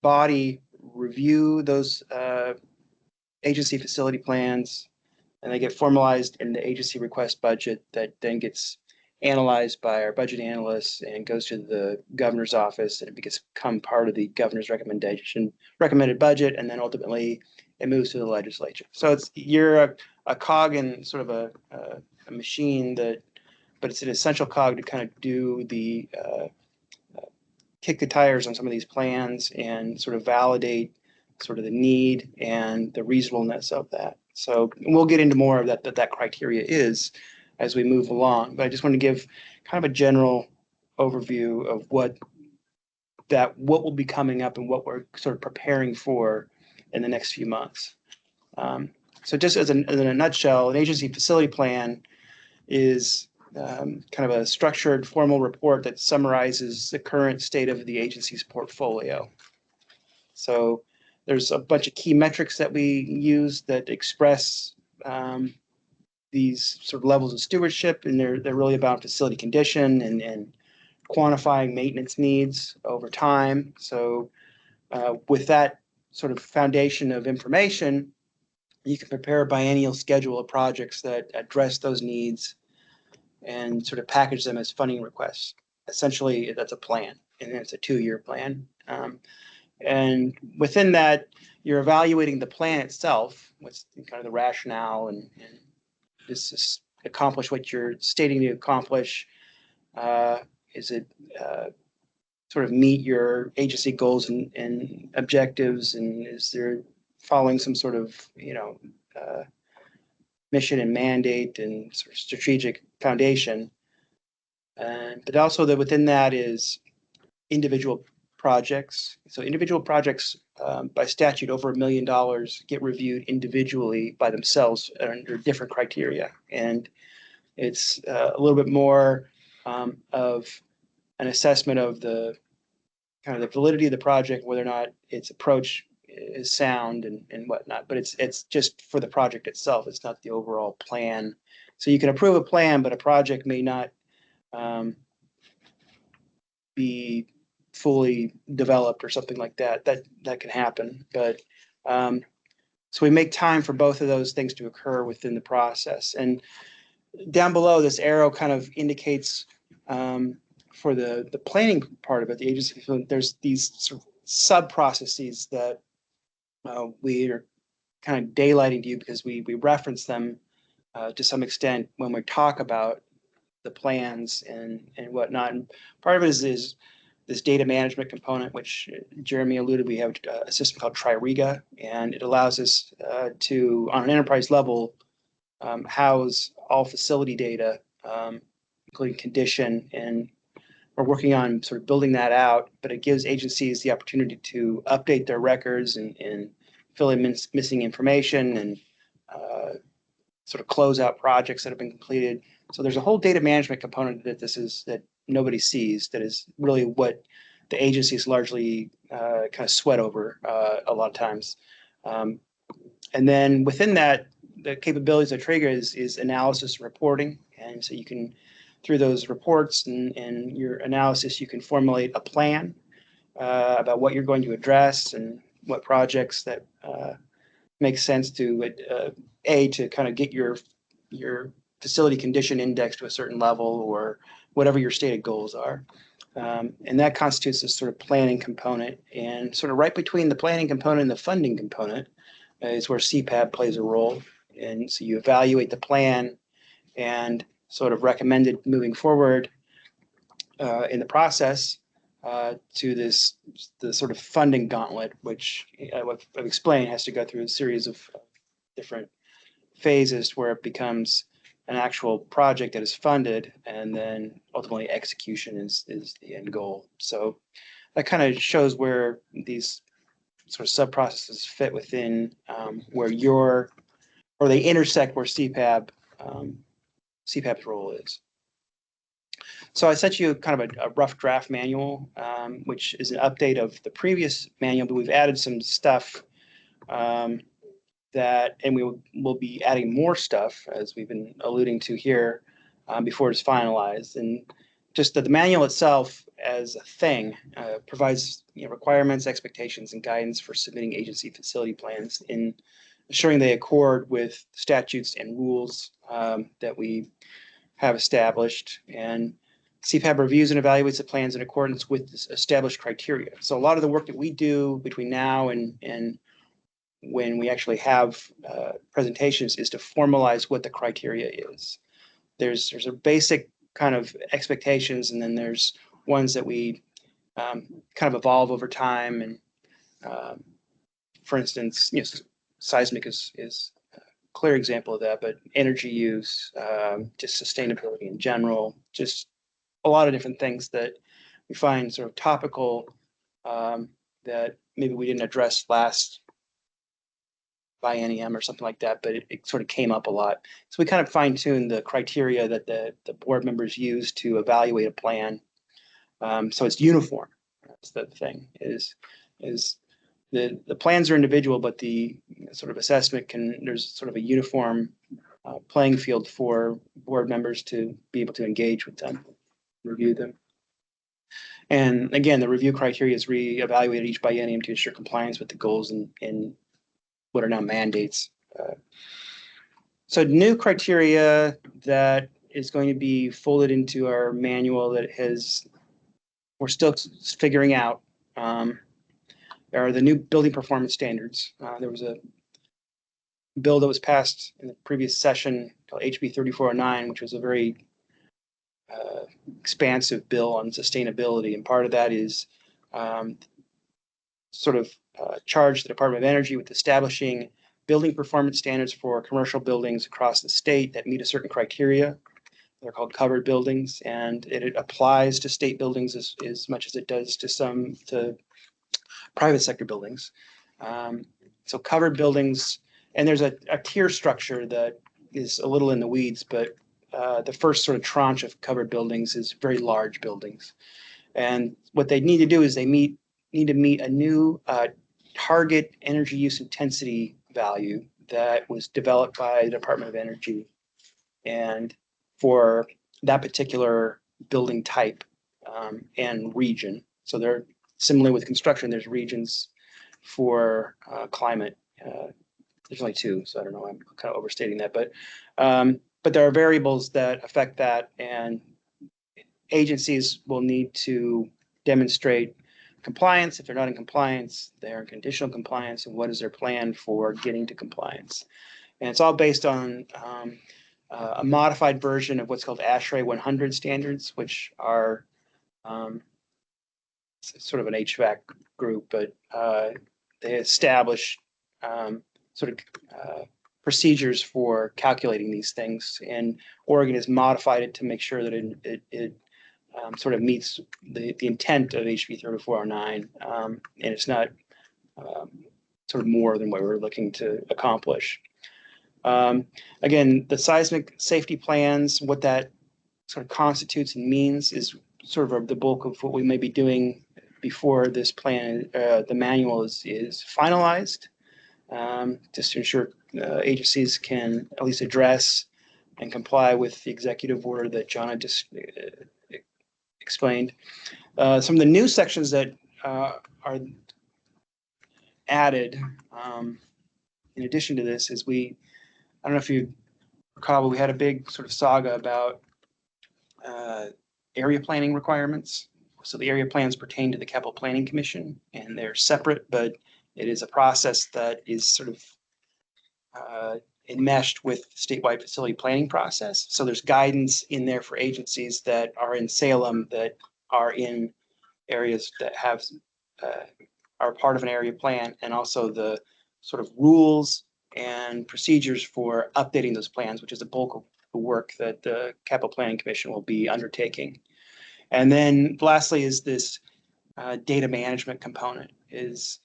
body review those agency facility plans, and they get formalized in the agency request budget that then gets analyzed by our budget analysts and goes to the governor's office, and it become part of the governor's recommended budget, and then ultimately it moves to the legislature. So you're a cog in sort of a machine but it's an essential cog to kind of do the kick the tires on some of these plans and sort of validate sort of the need and the reasonableness of that. So we'll get into more of that criteria is as we move along. But I just want to give kind of a general overview of what will be coming up and what we're sort of preparing for in the next few months. So just in a nutshell, an agency facility plan is kind of a structured formal report that summarizes the current state of the agency's portfolio. So there's a bunch of key metrics that we use that express these sort of levels of stewardship, and they're really about facility condition and quantifying maintenance needs over time. So with that sort of foundation of information, you can prepare a biennial schedule of projects that address those needs and sort of package them as funding requests. Essentially, that's a plan, and it's a 2-year plan. And within that, you're evaluating the plan itself, what's kind of the rationale, and does this accomplish what you're stating to accomplish? Is it sort of meet your agency goals and objectives? And is there following some sort of, mission and mandate and sort of strategic foundation? But also that within that is individual projects. So individual projects by statute over $1 million get reviewed individually by themselves under different criteria. And it's a little bit more of an assessment of the kind of the validity of the project, whether or not its approach is sound and whatnot. But it's just for the project itself. It's not the overall plan. So you can approve a plan, but a project may not be fully developed or something like that. That can happen. But so we make time for both of those things to occur within the process. And down below, this arrow kind of indicates for the planning part of it, the agency, there's these sort of sub processes that we are kind of daylighting to you because we reference them to some extent when we talk about the plans and whatnot. And part of it is this data management component, which Jeremy alluded. We have a system called Tririga, and it allows us to, on an enterprise level, house all facility data, including condition, and we're working on sort of building that out, but it gives agencies the opportunity to update their records and fill in missing information and sort of close out projects that have been completed. So there's a whole data management component that nobody sees, that is really what the agencies largely kind of sweat over a lot of times. And then within that, the capabilities of Traeger is analysis and reporting. And so you can, through those reports and your analysis, you can formulate a plan about what you're going to address and what projects that make sense to to kind of get your facility condition index to a certain level, or whatever your stated goals are. And that constitutes this sort of planning component. And sort of right between the planning component and the funding component is where CPAB plays a role. And so you evaluate the plan and sort of recommend it moving forward in the process to the sort of funding gauntlet, which I've explained has to go through a series of different phases where it becomes an actual project that is funded, and then ultimately execution is the end goal. So that kind of shows where these sort of sub-processes fit within where they intersect where CPAB's role is. So I sent you kind of a rough draft manual, which is an update of the previous manual, but we've added some stuff and we'll be adding more stuff, as we've been alluding to here, before it's finalized. And just that the manual itself as a thing provides requirements, expectations, and guidance for submitting agency facility plans in ensuring they accord with statutes and rules that we have established. And CPAB reviews and evaluates the plans in accordance with this established criteria. So a lot of the work that we do between now and when we actually have presentations is to formalize what the criteria is. There's a basic kind of expectations, and then there's ones that we kind of evolve over time. And for instance, seismic is a clear example of that, but energy use, just sustainability in general, just a lot of different things that we find sort of topical that maybe we didn't address last biennium or something like that, but it sort of came up a lot. So we kind of fine-tuned the criteria that the board members use to evaluate a plan. So it's uniform. That's the thing, is the plans are individual, but the sort of assessment there's sort of a uniform playing field for board members to be able to engage with them, review them. And again, the review criteria is reevaluated each biennium to ensure compliance with the goals and what are now mandates. So new criteria that is going to be folded into our manual that we're still figuring out are the new building performance standards. There was a bill that was passed in the previous session called HB 3409, which was a very expansive bill on sustainability. And part of that is charge the Department of Energy with establishing building performance standards for commercial buildings across the state that meet a certain criteria. They're called covered buildings, and it applies to state buildings as much as it does to private sector buildings. So covered buildings, and there's a tier structure that is a little in the weeds, but the first sort of tranche of covered buildings is very large buildings. And what they need to do is they need to meet a new target energy use intensity value that was developed by the Department of Energy and for that particular building type and region. So they're similar with construction, there's regions for climate. There's only two, so I don't know, I'm kind of overstating that, but there are variables that affect that, and agencies will need to demonstrate compliance. If they're not in compliance, they're in conditional compliance, and what is their plan for getting to compliance? And it's all based on a modified version of what's called ASHRAE 100 standards, which are sort of an HVAC group, but they establish procedures for calculating these things. And Oregon has modified it to make sure that it sort of meets the intent of HB 3409, and it's not sort of more than what we're looking to accomplish. Again, the seismic safety plans, what that sort of constitutes and means is sort of the bulk of what we may be doing before this plan, the manual is finalized, just to ensure agencies can at least address and comply with the executive order that John had just explained. Some of the new sections that are added in addition to this is I don't know if you recall, but we had a big sort of saga about area planning requirements. So the area plans pertain to the Capital Planning Commission, and they're separate, but it is a process that is sort of enmeshed with the statewide facility planning process. So there's guidance in there for agencies that are in Salem that are in areas that have are part of an area plan, and also the sort of rules and procedures for updating those plans, which is a bulk of the work that the Capital Planning Commission will be undertaking. And then lastly is this data management component is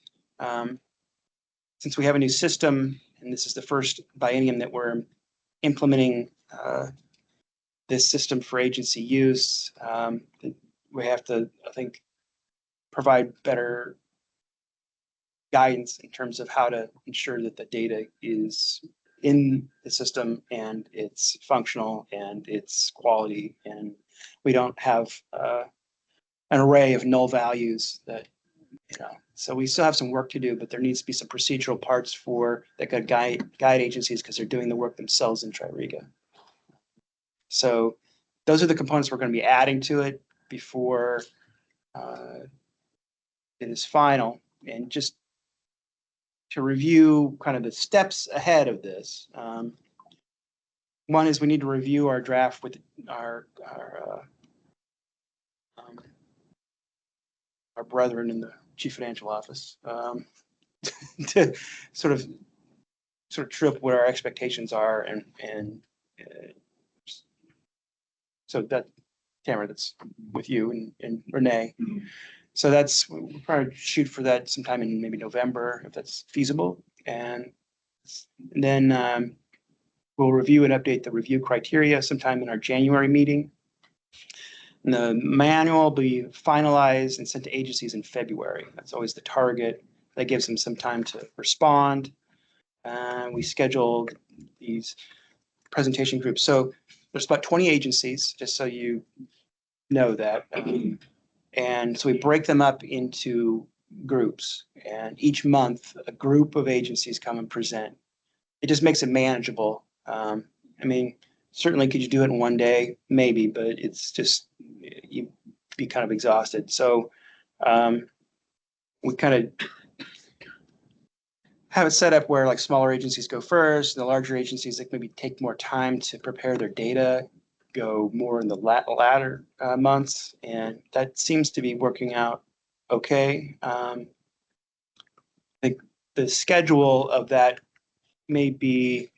since we have a new system, and this is the first biennium that we're implementing this system for agency use, we have to, I think, provide better guidance in terms of how to ensure that the data is in the system and it's functional and it's quality, and we don't have an array of null values that, so we still have some work to do, but there needs to be some procedural parts that could guide agencies because they're doing the work themselves in Tririga. So those are the components we're going to be adding to it before it is final. And just to review kind of the steps ahead of this, one is we need to review our draft with our brethren in the Chief Financial Office to sort of trip what our expectations are, and so that, Tamara, that's with you and Renee. Mm-hmm. So we'll probably shoot for that sometime in maybe November if that's feasible, and then we'll review and update the review criteria sometime in our January meeting. And the manual will be finalized and sent to agencies in February. That's always the target. That gives them some time to respond. We scheduled these presentation groups. So there's about 20 agencies, just so you know that. And so we break them up into groups. And each month, a group of agencies come and present. It just makes it manageable. I mean, certainly could you do it in one day? Maybe, but it's just, you'd be kind of exhausted. So we kind of have it set up where like smaller agencies go first, and the larger agencies that maybe take more time to prepare their data go more in the latter months, and that seems to be working out okay. I think the schedule of that may be,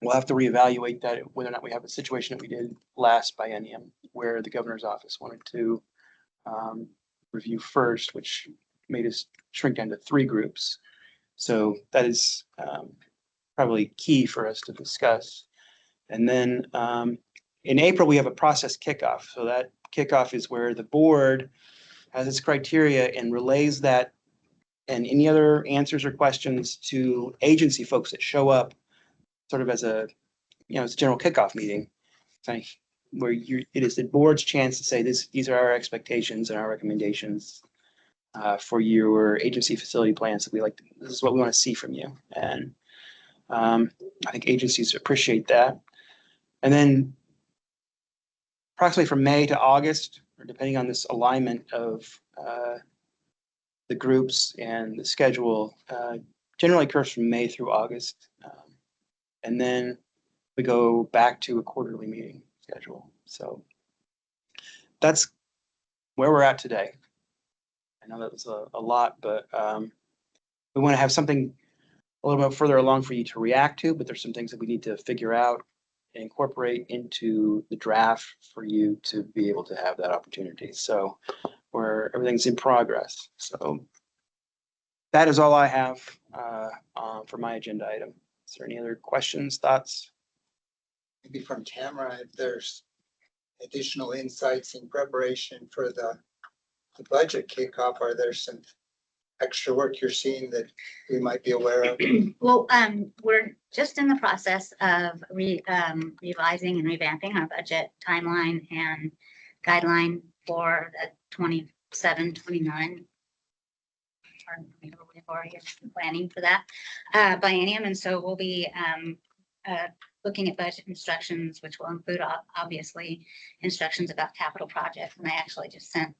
we'll have to reevaluate that, whether or not we have a situation that we did last biennium where the governor's office wanted to review first, which made us shrink down to 3 groups. So that is probably key for us to discuss. And then in April, we have a process kickoff. So that kickoff is where the board has its criteria and relays that and any other answers or questions to agency folks that show up sort of as a, it's a general kickoff meeting, where it is the board's chance to say these are our expectations and our recommendations for your agency facility plans that this is what we want to see from you. And I think agencies appreciate that. And then approximately from May to August, or depending on this alignment of the groups and the schedule, generally occurs from May through August. And then we go back to a quarterly meeting schedule. So that's where we're at today. I know that was a lot, but we want to have something a little bit further along for you to react to, but there's some things that we need to figure out and incorporate into the draft for you to be able to have that opportunity. So where everything's in progress. So that is all I have for my agenda item. Is there any other questions, thoughts? Maybe from Tamara, if there's additional insights in preparation for the budget kickoff, are there some extra work you're seeing that we might be aware of? Well, we're just in the process of revising and revamping our budget timeline and guideline for the 27, 29. We've already planning for that biennium, and so we'll be looking at budget instructions, which will include obviously instructions about capital projects. And I actually just sent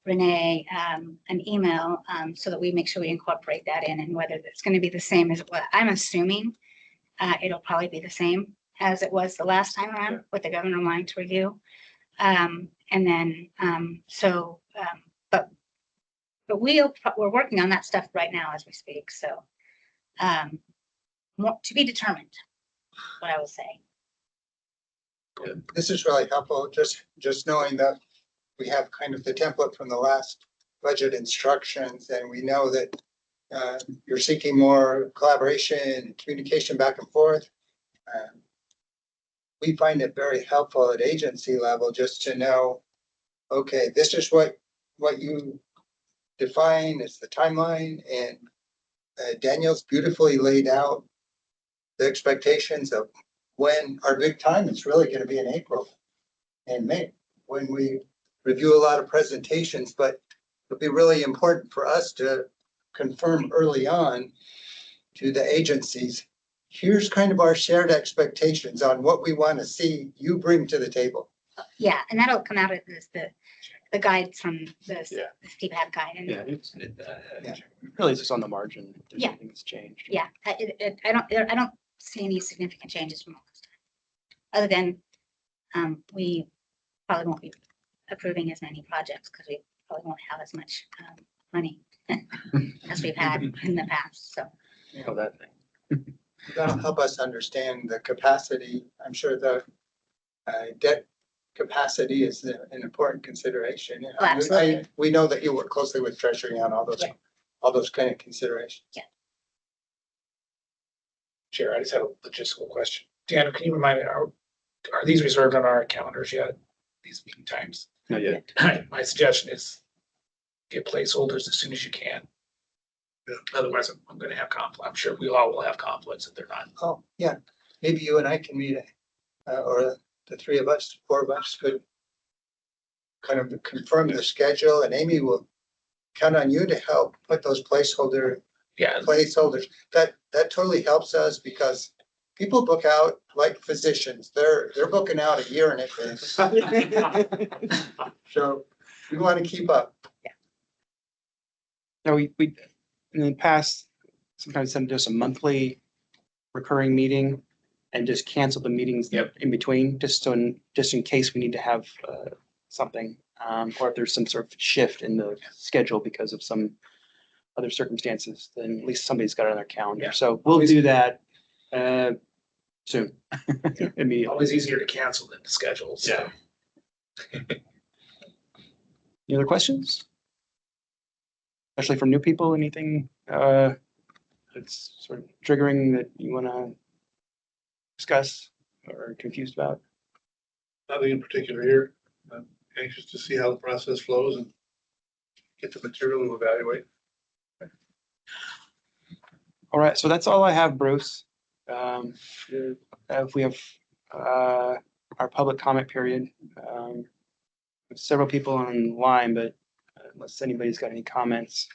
Renee an email so that we make sure we incorporate that in, and whether it's going to be the same as what I'm assuming it'll probably be the same as it was the last time around with the governor wanting to review. And then but we're working on that stuff right now as we speak. So more to be determined, what I will say. This is really helpful, just knowing that we have kind of the template from the last budget instructions, and we know that you're seeking more collaboration and communication back and forth. We find it very helpful at agency level just to know, okay, this is what you define as the timeline, and Daniel's beautifully laid out the expectations of when our big time is really going to be in April and May, when we review a lot of presentations. But it'll be really important for us to confirm early on to the agencies, here's kind of our shared expectations on what we want to see you bring to the table. Yeah, and that'll come out of the guides from the CPAB guide. And Really, it's just on the margin. If there's Yeah. anything that's changed. yeah, I don't see any significant changes from last time, other than we probably won't be approving as many projects because we probably won't have as much money as we've had in the past. So Oh, that thing. That'll help us understand the capacity. I'm sure the debt capacity is an important consideration. Oh, absolutely. We know that you work closely with Treasury on all those kind of considerations. Chair, I just have a logistical question. Dan, can you remind me, are these reserved on our calendars yet? These meeting times? Not yet. My suggestion is get placeholders as soon as you can. Otherwise, I'm going to have conflict. I'm sure we all will have conflicts if they're not. Oh, yeah. Maybe you and I can meet, or the three of us, four of us could kind of confirm the schedule, and Amy will count on you to help put those placeholders. That totally helps us because people book out like physicians. They're booking out a year in advance. So we want to keep up. No, we in the past sometimes send just a monthly recurring meeting and just cancel the meetings in between, just in case we need to have something, or if there's some sort of shift in the schedule because of some other circumstances, then at least somebody's got it on their calendar. Yeah. So we'll do that soon. Immediately. Always easier to cancel than to schedule. So. Any other questions? Especially from new people, anything that's sort of triggering that you want to discuss or confused about? Nothing in particular here. I'm anxious to see how the process flows and get the material to evaluate. All right, so that's all I have, Bruce. If we have our public comment period, several people online, but unless anybody's got any comments.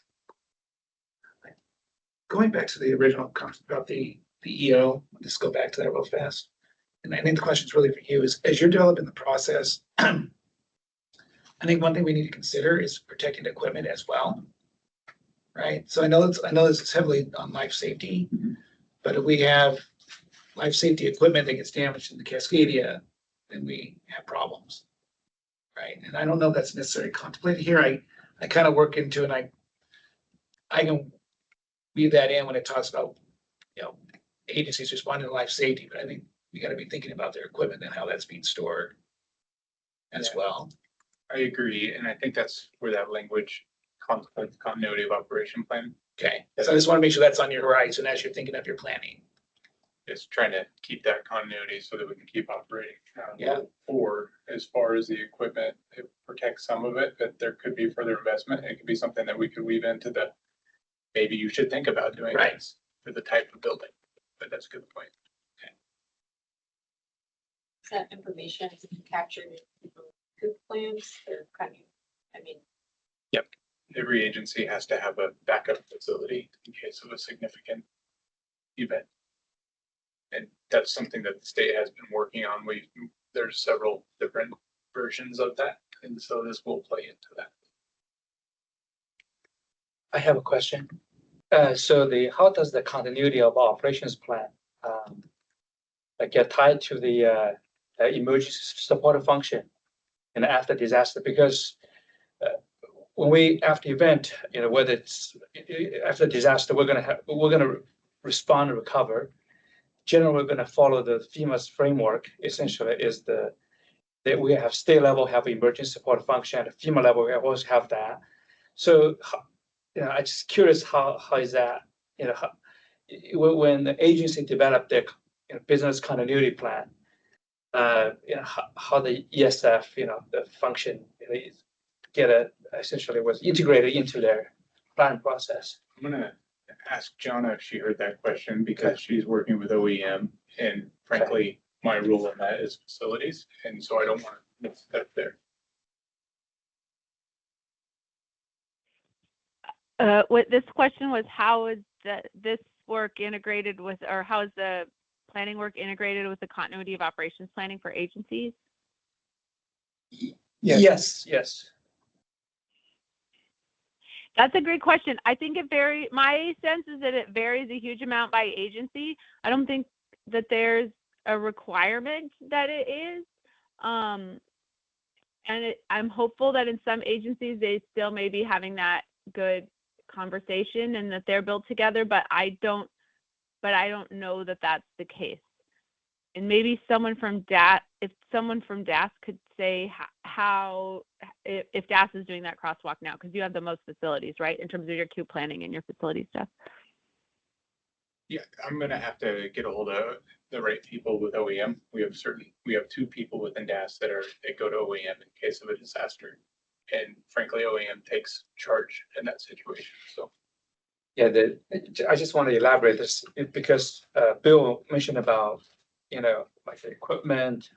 Going back to the original comment about the EO, I'll just go back to that real fast. And I think the question is really for you is, as you're developing the process, I think one thing we need to consider is protecting equipment as well. Right. So I know this is heavily on life safety, but if we have life safety equipment that gets damaged in the Cascadia, then we have problems. Right. And I don't know if that's necessarily contemplated here. I kind of work into, and I can weave that in when it talks about agencies responding to life safety, but I think we gotta be thinking about their equipment and how that's being stored as Yeah. well. I agree, and I think that's where that language contemplates continuity of operation plan Okay, so I just want to make sure that's on your horizon as you're thinking of your planning. is trying to keep that continuity so that we can keep operating. Yeah. Or as far as the equipment, it protects some of it, but there could be further investment. It could be something that we could weave into the, maybe you should think about doing Right. this for the type of building, but that's a good point. Is that information captured in COOP plans or kind of, I mean, Every agency has to have a backup facility in case of a significant event. And that's something that the state has been working on. There's several different versions of that, and so this will play into that. I have a question. So how does the continuity of operations plan get tied to the emergency support function and after disaster? Because when we after event, whether it's after disaster, we're gonna respond and recover. Generally, we're gonna follow the FEMA's framework. Essentially, is that we have state level have emergency support function, at FEMA level we always have that. So, I'm just curious how is that, when the agency developed their business continuity plan, how the ESF, the function, essentially was integrated into their plan process. I'm gonna ask Jonna if she heard that question because she's working with OEM, and frankly, my role in that is facilities, and so I don't want to miss that there. What this question was, how is this work integrated with, or how is the planning work integrated with the continuity of operations planning for agencies? Yes. That's a great question. I think it varies. My sense is that it varies a huge amount by agency. I don't think that there's a requirement that it is. I'm hopeful that in some agencies they still may be having that good conversation and that they're built together, but I don't know that that's the case. And maybe someone from DAS, if someone from DAS could say if DAS is doing that crosswalk now, because you have the most facilities, right, in terms of your COOP planning and your facility stuff. Yeah, I'm gonna have to get a hold of the right people with OEM. We have two people within DAS that go to OEM in case of a disaster. And frankly, OEM takes charge in that situation, so. Yeah, I just want to elaborate this because Bill mentioned about, like the equipment,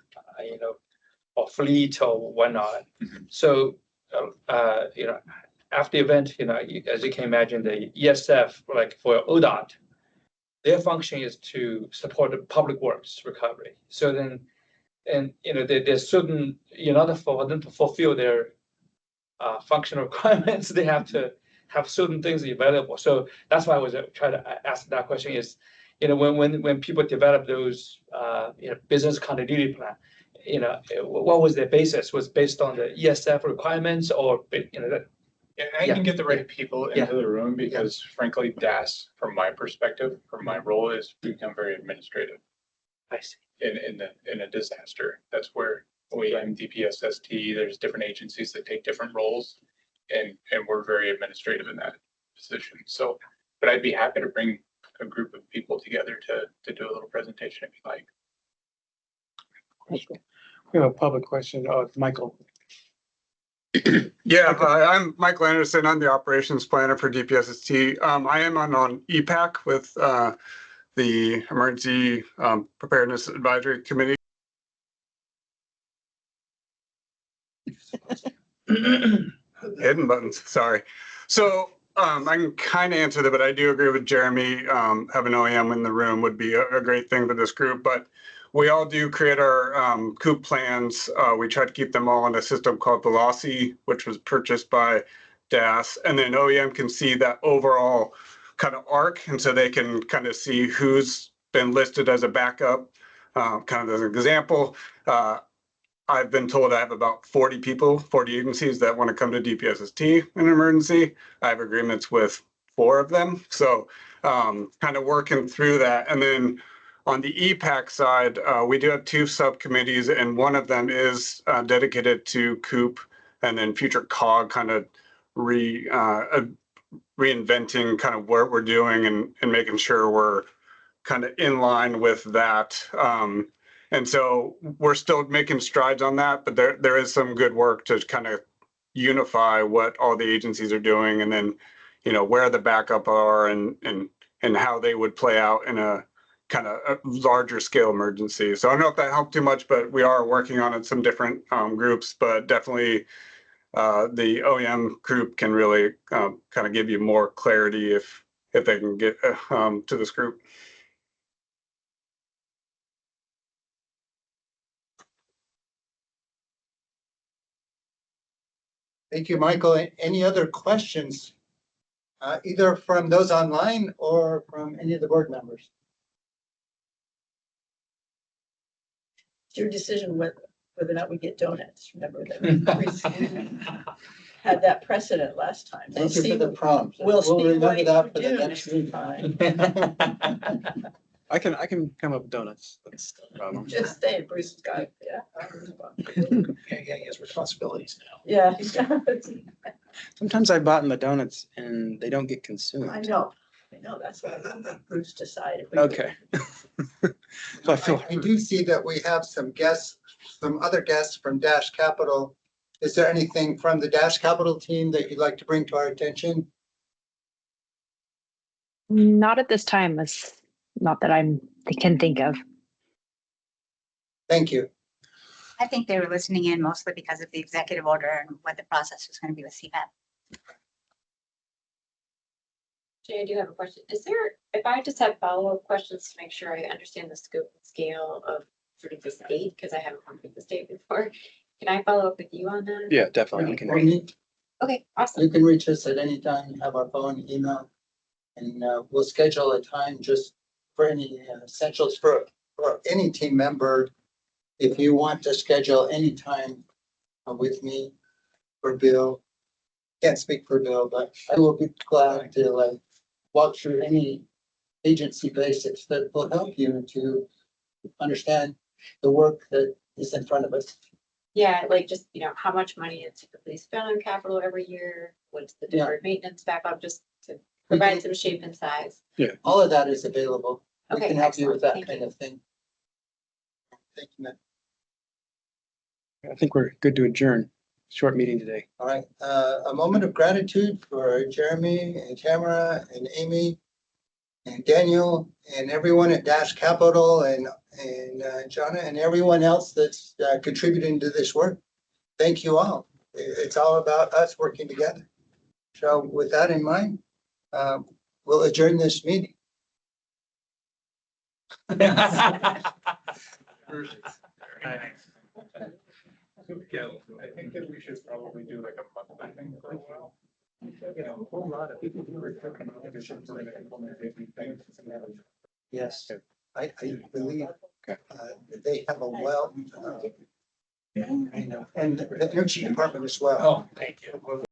or fleet or whatnot. Mhm. So, after the event, as you can imagine, the ESF, like for ODOT, their function is to support the public works recovery. So then, and there's certain, in order for them to fulfill their functional requirements, they have to have certain things available. So that's why I was trying to ask that question is, when people develop those, business continuity plan, what was their basis? Was based on the ESF requirements or, And I can get the right people Yeah. into the room because frankly, DAS, from my perspective, from my role, is become very administrative I see. in a disaster. That's where OEM, DPSST, there's different agencies that take different roles, and we're very administrative in that position. So, but I'd be happy to bring a group of people together to do a little presentation if you like. We have a public question. Oh, Michael. Yeah, I'm Michael Anderson. I'm the operations planner for DPSST. I am on EPAC with the Emergency Preparedness Advisory Committee. Hidden buttons, sorry. So I can kind of answer that, but I do agree with Jeremy. Having OEM in the room would be a great thing for this group, but we all do create our COOP plans. We try to keep them all in a system called Velocity, which was purchased by DAS. And then OEM can see that overall kind of arc. And so they can kind of see who's been listed as a backup. Kind of as an example, I've been told I have about 40 people, 40 agencies that want to come to DPSST in an emergency. I have agreements with 4 of them. So kind of working through that. And then on the EPAC side, we do have 2 subcommittees, and one of them is dedicated to COOP and then future COG, kind of reinventing kind of what we're doing and making sure we're kind of in line with that. And so we're still making strides on that, but there is some good work to kind of unify what all the agencies are doing, and then, you know, where the backup are and how they would play out in a kind of a larger scale emergency. So I don't know if that helped too much, but we are working on it, some different groups, but definitely the OEM group can really kind of give you more clarity if they can get to this group. Thank you, Michael. Any other questions, either from those online or from any of the board members? It's your decision whether or not we get donuts. Remember that we had that precedent last time. We'll Thank you for the see, prompt. we'll see remember what that you for the do next meeting. time. I can come up with donuts. That's no problem. Just say Bruce has got, yeah. Yeah, he has responsibilities now. Yeah. Sometimes I bought in the donuts and they don't get consumed. I know, that's why Bruce decided. Okay. So I feel. I do see that we have some guests, some other guests from Dash Capital. Is there anything from the Dash Capital team that you'd like to bring to our attention? Not at this time. That's not that I can think of. Thank you. I think they were listening in mostly because of the executive order and what the process was going to be with CPAB. Jay, I do have a question. Is there, if I just have follow-up questions to make sure I understand the scope and scale of sort of the state, because I haven't worked with the state before, can I follow up with you on that? Yeah, definitely. We can. Okay, awesome. You can reach us at any time, have our phone, email, and we'll schedule a time just for any essentials for any team member. If you want to schedule any time with me or Bill, can't speak for Bill, but I will be glad to walk through any agency basics that will help you to understand the work that is in front of us. Yeah, like just, how much money is typically spent on capital every year? What's the deferred maintenance backup, just to provide some shape and size? Yeah. All of that is available. We Okay, can help you with that excellent. kind of thing. Thank you, Matt. I think we're good to adjourn. Short meeting today. All right, a moment of gratitude for Jeremy and Tamara and Amy and Daniel and everyone at Dash Capital and Jonna and everyone else that's contributing to this work. Thank you all. It's all about us working together. So with that in mind, we'll adjourn this meeting. Yeah, I think that we should probably do like a monthly thing for a while. A whole lot of people who are talking about Yes, I believe that they have a wealth. And the energy department as well. Oh, thank you.